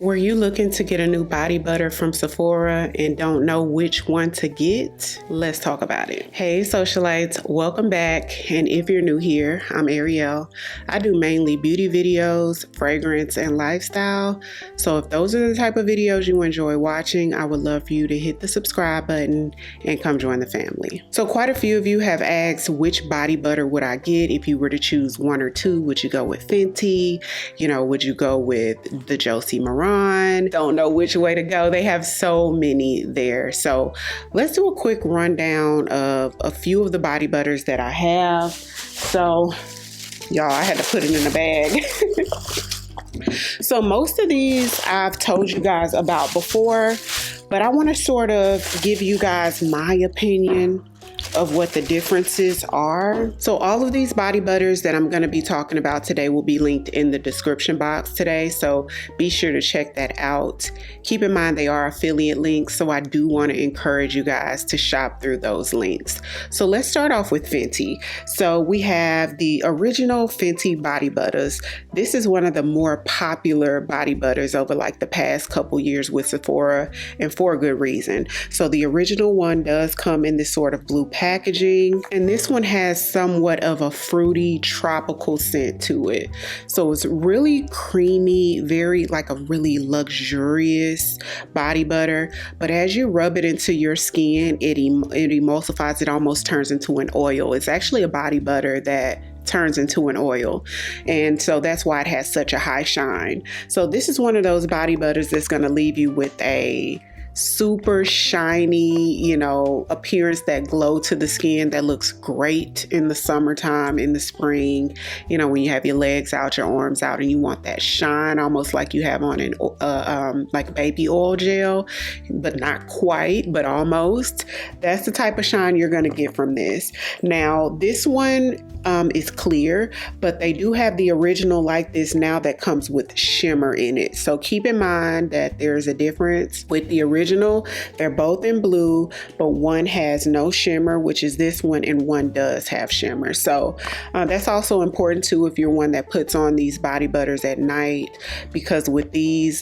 Were you looking to get a new body butter from Sephora and don't know which one to get? Let's talk about it. Hey Socialites, welcome back. And if you're new here, I'm Ariell. I do mainly beauty videos, fragrance, and lifestyle. So if those are the type of videos you enjoy watching, I would love for you to hit the subscribe button and come join the family. So quite a few of you have asked which body butter would I get if you were to choose one or two. Would you go with Fenty? Would you go with the Josie Maran? Don't know which way to go. They have so many there. So let's do a quick rundown of a few of the body butters that I have. So y'all, I had to put it in a bag. So most of these I've told you guys about before, but I want to sort of give you guys my opinion of what the differences are. So all of these body butters that I'm going to be talking about today will be linked in the description box today. So be sure to check that out. Keep in mind they are affiliate links, so I do want to encourage you guys to shop through those links. So let's start off with Fenty. So we have the original Fenty body butters. This is one of the more popular body butters over like the past couple years with Sephora, and for a good reason. So the original one does come in this sort of blue packaging, and this one has somewhat of a fruity tropical scent to it. So it's really creamy, very like a really luxurious body butter, but as you rub it into your skin, it emulsifies, it almost turns into an oil. It's actually a body butter that turns into an oil, and so that's why it has such a high shine. So this is one of those body butters that's going to leave you with a super shiny, appearance, that glow to the skin that looks great in the summertime, in the spring, when you have your legs out, your arms out, and you want that shine almost like you have on an like baby oil gel, but not quite, but almost. That's the type of shine you're going to get from this. Now this one is clear, but they do have the original like this now that comes with shimmer in it. So keep in mind that there's a difference with the original. They're both in blue, but one has no shimmer, which is this one, and one does have shimmer. So that's also important too if you're one that puts on these body butters at night, because with these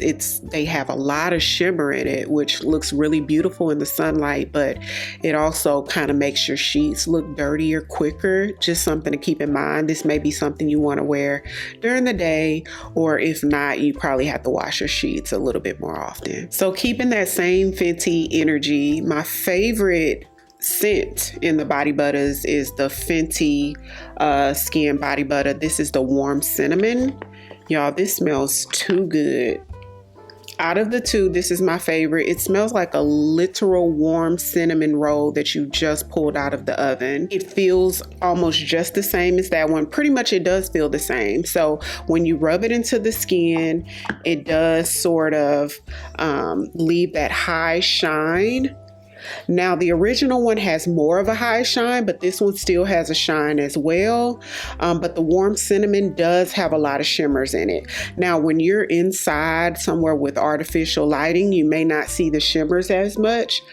they have a lot of shimmer in it, which looks really beautiful in the sunlight, but it also kind of makes your sheets look dirtier quicker. Just something to keep in mind. This may be something you want to wear during the day, or if not, you probably have to wash your sheets a little bit more often. So keeping that same Fenty energy, my favorite scent in the body butters is the Fenty skin body butter. This is the warm cinnamon. Y'all, this smells too good. Out of the two, this is my favorite. It smells like a literal warm cinnamon roll that you just pulled out of the oven. It feels almost just the same as that one. Pretty much it does feel the same. So when you rub it into the skin, it does sort of leave that high shine. Now the original one has more of a high shine, but this one still has a shine as well. But the warm cinnamon does have a lot of shimmers in it. Now when you're inside somewhere with artificial lighting, you may not see the shimmers as much.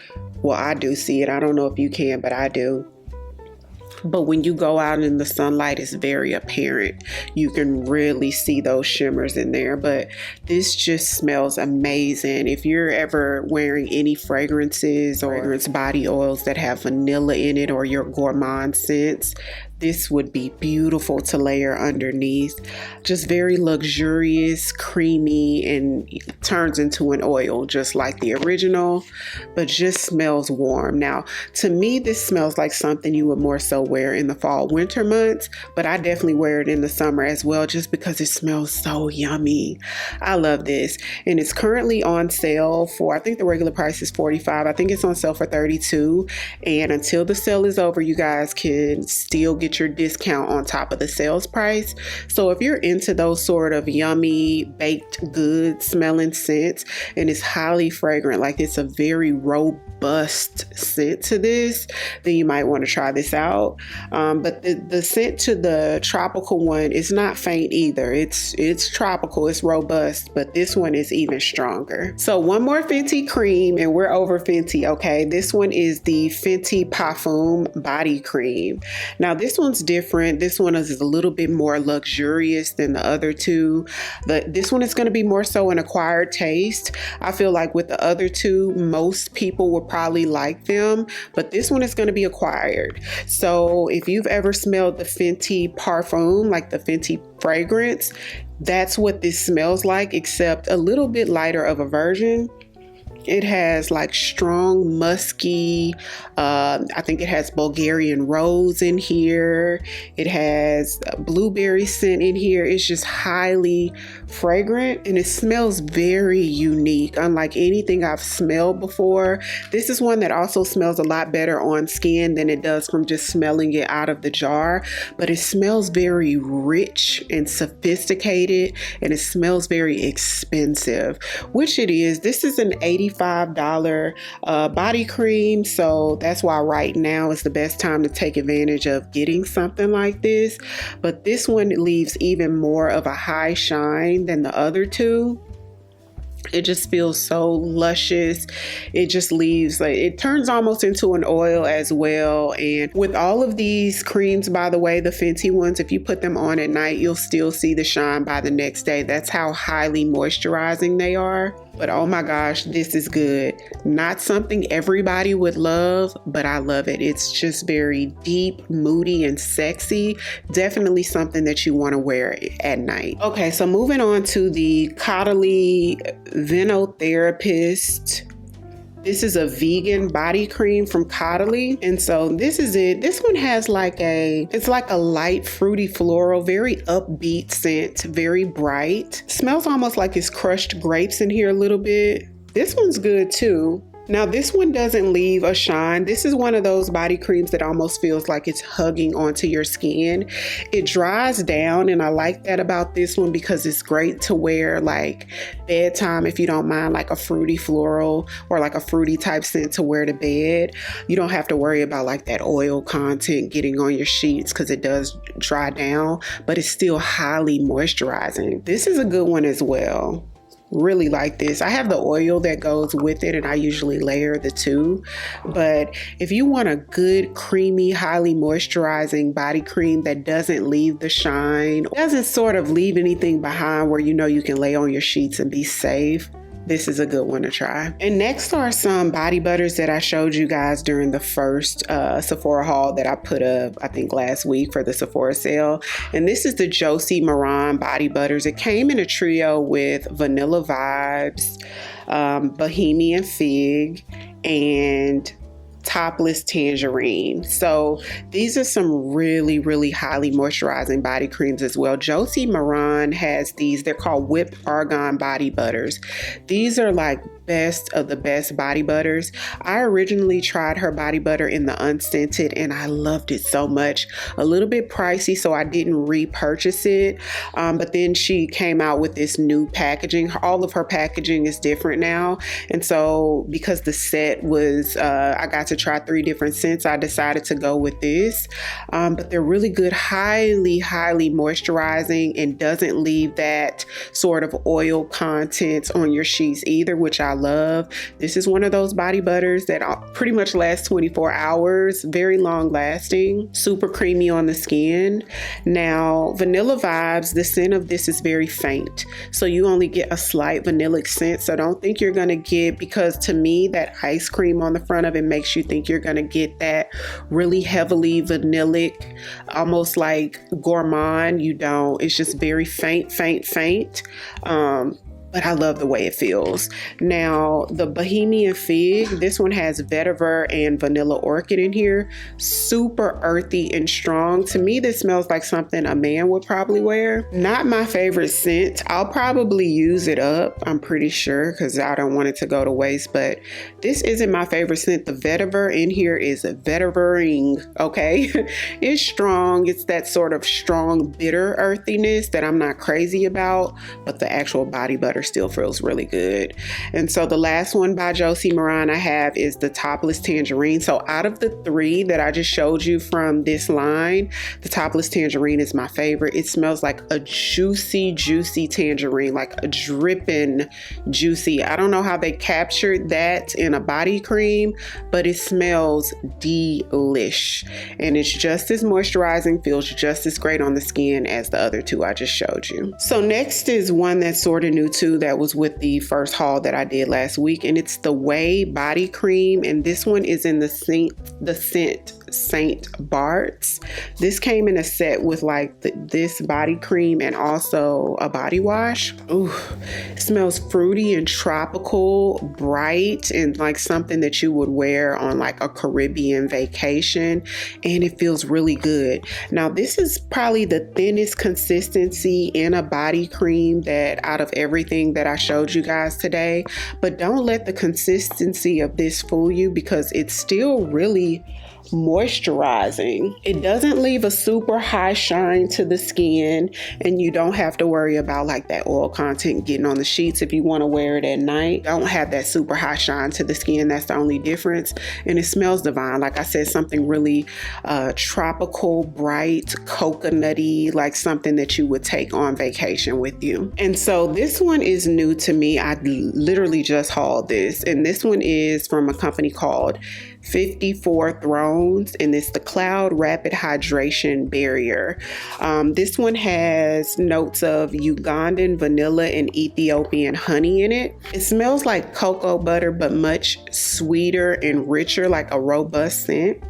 Well, I do see it. I don't know if you can, but I do. But when you go out in the sunlight, it's very apparent. You can really see those shimmers in there. But this just smells amazing. If you're ever wearing any fragrances or fragrance body oils that have vanilla in it, or your gourmand scents, this would be beautiful to layer underneath. Just very luxurious, creamy, and turns into an oil just like the original, but just smells warm. Now, to me, this smells like something you would more so wear in the fall, winter months, but I definitely wear it in the summer as well, just because it smells so yummy. I love this. And it's currently on sale for, I think the regular price is $45. I think it's on sale for $32. And until the sale is over, you guys can still get your discount on top of the sales price. So if you're into those sort of yummy baked good smelling scents, and it's highly fragrant, like it's a very robust scent to this, then you might want to try this out. But the scent to the tropical one is not faint either. It's tropical, it's robust, but this one is even stronger. So one more Fenty cream and we're over Fenty. Okay, this one is the Fenty Parfum body cream. Now this this one's different. This one is a little bit more luxurious than the other two. This one is going to be more so an acquired taste. I feel like with the other two, most people will probably like them, but this one is going to be acquired. So if you've ever smelled the Fenty Parfum, like the Fenty fragrance, that's what this smells like, except a little bit lighter of a version. It has like strong musky, I think it has Bulgarian rose in here. It has blueberry scent in here. It's just highly fragrant and it smells very unique, unlike anything I've smelled before. This is one that also smells a lot better on skin than it does from just smelling it out of the jar, but it smells very rich and sophisticated, and it smells very expensive, which it is. This is an $85 body cream, so that's why right now is the best time to take advantage of getting something like this. But this one leaves even more of a high shine than the other two. It just feels so luscious. It just leaves, like, it turns almost into an oil as well. And with all of these creams, by the way, the Fenty ones, if you put them on at night, you'll still see the shine by the next day. That's how highly moisturizing they are. But oh my gosh, this is good. Not something everybody would love, but I love it. It's just very deep, moody, and sexy. Definitely something that you want to wear at night. Okay, so moving on to the Caudalie Venotherapist. This is a vegan body cream from Caudalie. And so this is it. This one has it's like a light fruity floral, very upbeat scent, very bright. Smells almost like it's crushed grapes in here a little bit. This one's good too. Now this one doesn't leave a shine. This is one of those body creams that almost feels like it's hugging onto your skin. It dries down, and I like that about this one because it's great to wear like bedtime if you don't mind like a fruity floral or like a fruity type scent to wear to bed. You don't have to worry about like that oil content getting on your sheets because it does dry down, but it's still highly moisturizing. This is a good one as well. Really like this. I have the oil that goes with it, and I usually layer the two. But if you want a good, creamy, highly moisturizing body cream that doesn't leave the shine, doesn't sort of leave anything behind where you know you can lay on your sheets and be safe, this is a good one to try. And next are some body butters that I showed you guys during the first Sephora haul that I put up, I think last week for the Sephora sale. And this is the Josie Maran body butters. It came in a trio with Vanilla Vibes, Bohemian Fig, and Topless Tangerine. So these are some really, really highly moisturizing body creams as well. Josie Maran has these, they're called Whipped Argan body butters. These are like best of the best body butters. I originally tried her body butter in the unscented and I loved it so much. A little bit pricey, so I didn't repurchase it. But then she came out with this new packaging. All of her packaging is different now. And so because the set was, I got to try 3 different scents, I decided to go with this. But they're really good, highly, highly moisturizing, and doesn't leave that sort of oil content on your sheets either, which I love. This is one of those body butters that pretty much lasts 24 hours, very long lasting, super creamy on the skin. Now, Vanilla Vibes, the scent of this is very faint, so you only get a slight vanillic scent. So don't think you're gonna get, because to me that ice cream on the front of it makes you think you're gonna get that really heavily vanillic, almost like gourmand. You don't. It's just very faint. But I love the way it feels. Now, the Bohemian Fig, this one has vetiver and vanilla orchid in here. Super earthy and strong. To me, this smells like something a man would probably wear. Not my favorite scent. I'll probably use it up, I'm pretty sure, because I don't want it to go to waste, but this isn't my favorite scent. The vetiver in here is vetivering, okay? It's strong. It's that sort of strong, bitter earthiness that I'm not crazy about, but the actual body butter still feels really good. And so the last one by Josie Maran I have is the Topless Tangerine. So out of the 3 that I just showed you from this line, the Topless Tangerine is my favorite. It smells like a juicy tangerine, like a dripping juicy. I don't know how they captured that in a body cream, but it smells delish. And it's just as moisturizing, feels just as great on the skin as the other 2 I just showed you. So next is one that's sort of new too, that was with the first haul that I did last week, and it's the Ouai body cream, and this one is in the scent Saint Barts. This came in a set with like this body cream and also a body wash. Ooh, it smells fruity and tropical, bright, and like something that you would wear on like a Caribbean vacation, and it feels really good. Now this is probably the thinnest consistency in a body cream that out of everything that I showed you guys today, but don't let the consistency of this fool you, because it's still really moisturizing. It doesn't leave a super high shine to the skin, and you don't have to worry about like that oil content getting on the sheets if you want to wear it at night. Don't have that super high shine to the skin. That's the only difference. And it smells divine. Like I said, something really tropical, bright, coconutty, like something that you would take on vacation with you. And so this one is new to me. I literally just hauled this, and this one is from a company called 54 Thrones, and it's the Cloud Rapid Hydration Barrier. This one has notes of Ugandan vanilla and Ethiopian honey in it. It smells like cocoa butter, but much sweeter and richer, like a robust scent.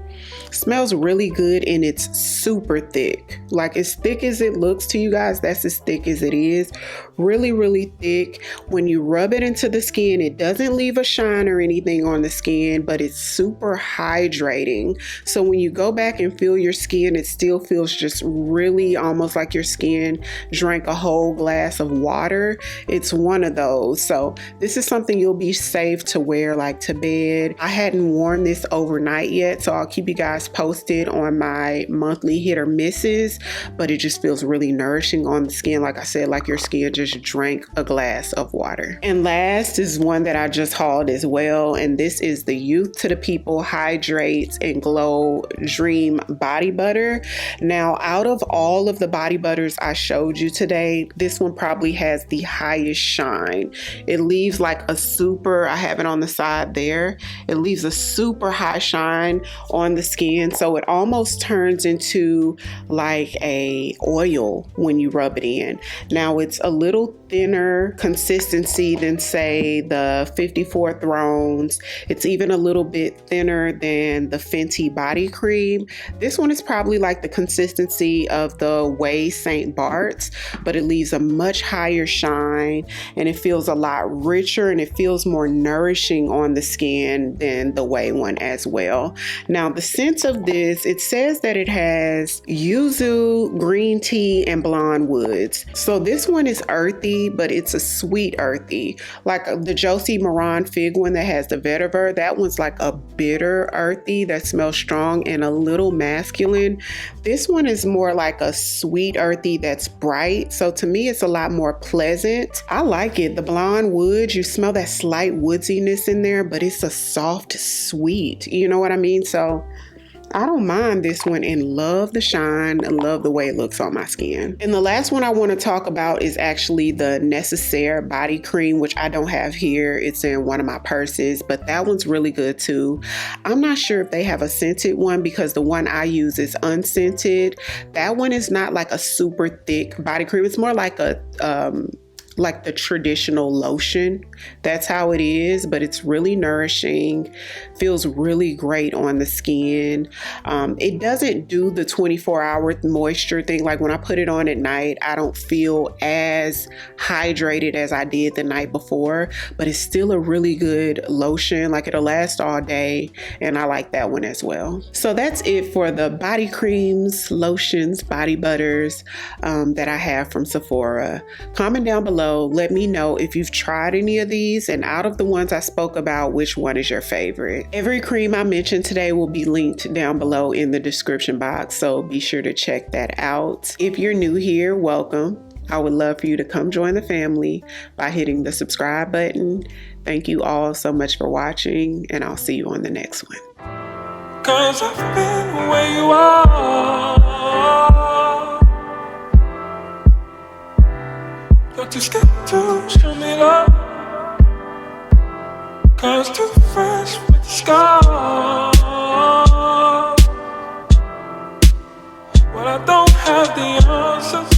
Smells really good, and it's super thick. Like as thick as it looks to you guys, that's as thick as it is. Really thick. When you rub it into the skin, it doesn't leave a shine or anything on the skin, but it's super hydrating. So when you go back and feel your skin, it still feels just really almost like your skin drank a whole glass of water. It's one of those. So this is something you'll be safe to wear like to bed. I hadn't worn this overnight yet, so I'll keep you guys posted on my monthly hit or misses, but it just feels really nourishing on the skin. Like I said, like your skin just drank a glass of water. And last is one that I just hauled as well, and this is the Youth to the People Hydrates and Glow Dream Body Butter. Now, out of all of the body butters I showed you today, this one probably has the highest shine. It leaves like a super, I have it on the side there, it leaves a super high shine on the skin, so it almost turns into like a oil when you rub it in. Now it's a little thinner consistency than say the 54 Thrones. It's even a little bit thinner than the Fenty body cream. This one is probably like the consistency of the Ouai St. Barts, but it leaves a much higher shine, and it feels a lot richer, and it feels more nourishing on the skin than the Ouai one as well. Now the scents of this, it says that it has yuzu, green tea, and blonde woods. So this one is earthy, but it's a sweet earthy. Like the Josie Maran fig one that has the vetiver, that one's like a bitter earthy that smells strong and a little masculine. This one is more like a sweet earthy that's bright. So to me, it's a lot more pleasant. I like it. The blonde wood, you smell that slight woodsiness in there, but it's a soft, sweet. You know what I mean? So I don't mind this one and love the shine and love the way it looks on my skin. And the last one I want to talk about is actually the Necessaire body cream, which I don't have here. It's in one of my purses, but that one's really good too. I'm not sure if they have a scented one because the one I use is unscented. That one is not like a super thick body cream. It's more like a like the traditional lotion. That's how it is, but it's really nourishing, feels really great on the skin. It doesn't do the 24-hour moisture thing. Like when I put it on at night, I don't feel as hydrated as I did the night before, but it's still a really good lotion. Like it'll last all day, and I like that one as well. So that's it for the body creams, lotions, body butters that I have from Sephora. Comment down below. Let me know if you've tried any of these, and out of the ones I spoke about, which one is your favorite. Every cream I mentioned today will be linked down below in the description box, so be sure to check that out. If you're new here, welcome. I would love for you to come join the family by hitting the subscribe button. Thank you all so much for watching, and I'll see you on the next one. 'Cause I've been where you are. You're too scared to show me love. 'Cause too fresh with the scars. Well, I don't have the answers.